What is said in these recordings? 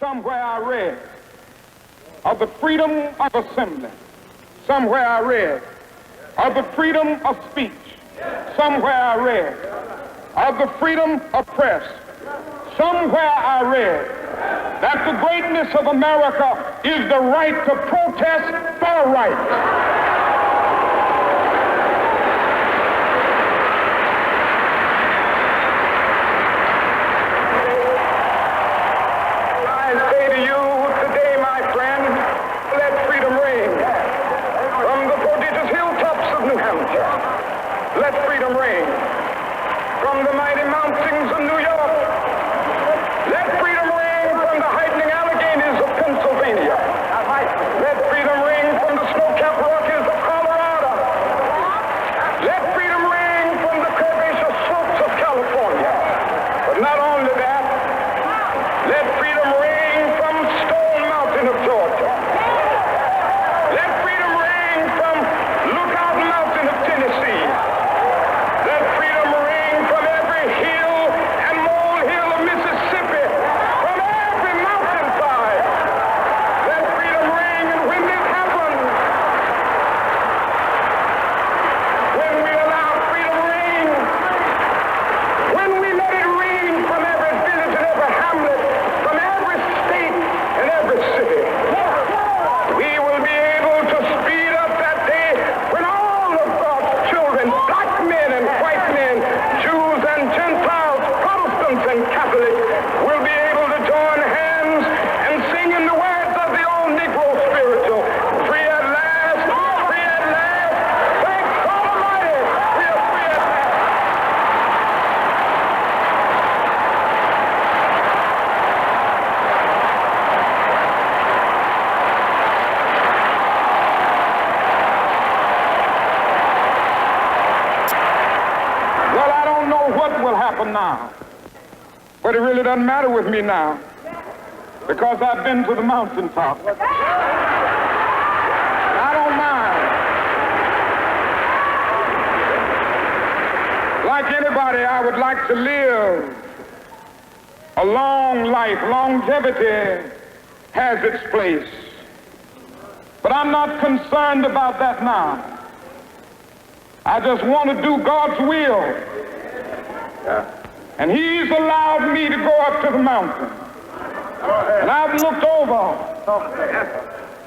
Somewhere I read of the freedom of assembly. Somewhere I read of the freedom of speech. Somewhere I read of the freedom of press. Somewhere I read that the greatness of America is the right to protest for rights. Let freedom ring from the mighty mountains of New York. Let freedom ring from the heightening Alleghenies of Pennsylvania. Let freedom ring from the snow-capped Rockies of Colorado. Let freedom ring from the curvaceous slopes of California. But not only that, let freedom ring from Stone Mountain of Georgia. Let freedom ring from Lookout Mountain of Tennessee. Let freedom ring from every hill and molehill of Mississippi, from every mountainside. Let freedom ring, and when this happens, when we allow freedom ring, when we let it ring from every village and every hamlet, from every state and every city, we will be able to speed up that day when all of God's children, black men and white men, Jews and Gentiles, Protestants and Catholics, will be able to join hands and sing in the words of the old Negro spiritual, free at last, free at last, thank God Almighty, we are free at last. Well, I don't know what will happen now, but it really doesn't matter with me now, because I've been to the mountaintop. I don't mind. Like anybody, I would like to live a long life. Longevity has its place. But I'm not concerned about that now. I just want to do God's will. And He's allowed me to go up to the mountain. And I've looked over.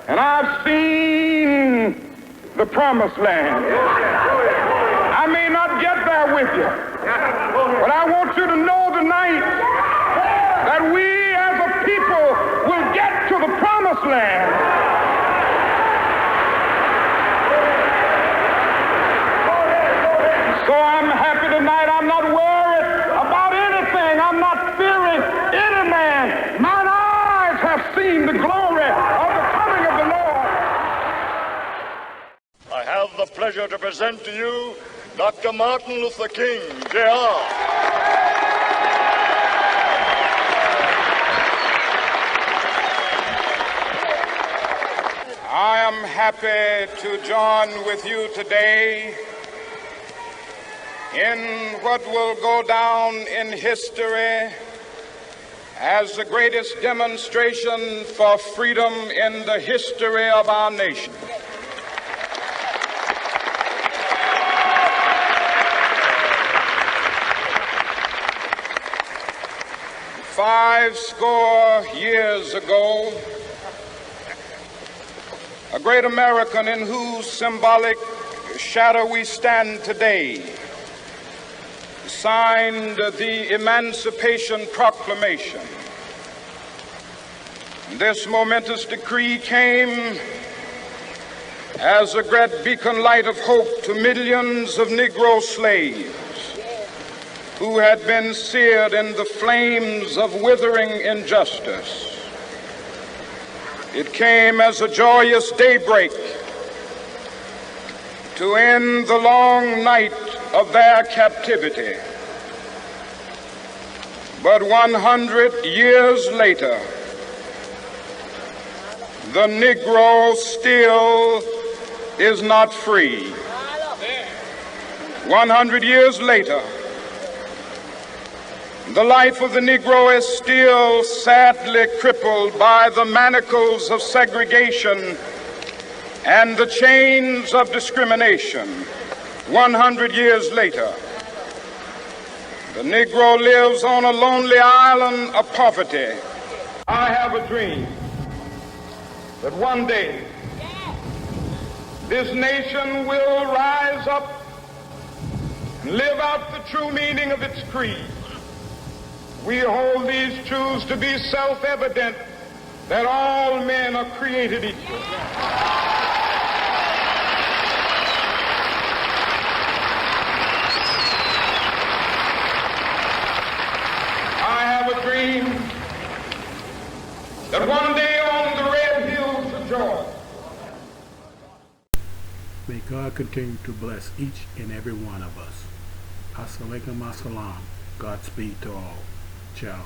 And I've seen the promised land. I may not get there with you, but I want you to know tonight that we as a people will get to the promised land. So I'm happy tonight. I'm not worried about anything. I'm not fearing any man. Mine eyes have seen the glory of the coming of the Lord. I have the pleasure to present to you Dr. Martin Luther King, Jr. I am happy to join with you today in what will go down in history as the greatest demonstration for freedom in the history of our nation. Five score years ago, a great American in whose symbolic shadow we stand today signed the Emancipation Proclamation. This momentous decree came as a great beacon light of hope to millions of Negro slaves who had been seared in the flames of withering injustice. It came as a joyous daybreak to end the long night of their captivity. But 100 years later, the Negro still is not free. 100 years later, The life of the Negro is still sadly crippled by the manacles of segregation and the chains of discrimination. 100 years later, the Negro lives on a lonely island of poverty. I have a dream that one day this nation will rise up and live out the true meaning of its creed. We hold these truths to be self-evident, that all men are created equal. I have a dream that one day on the red hills of Georgia, may God continue to bless each and every one of us. As-salamu alaykum, as-salam. Godspeed to all. Ciao.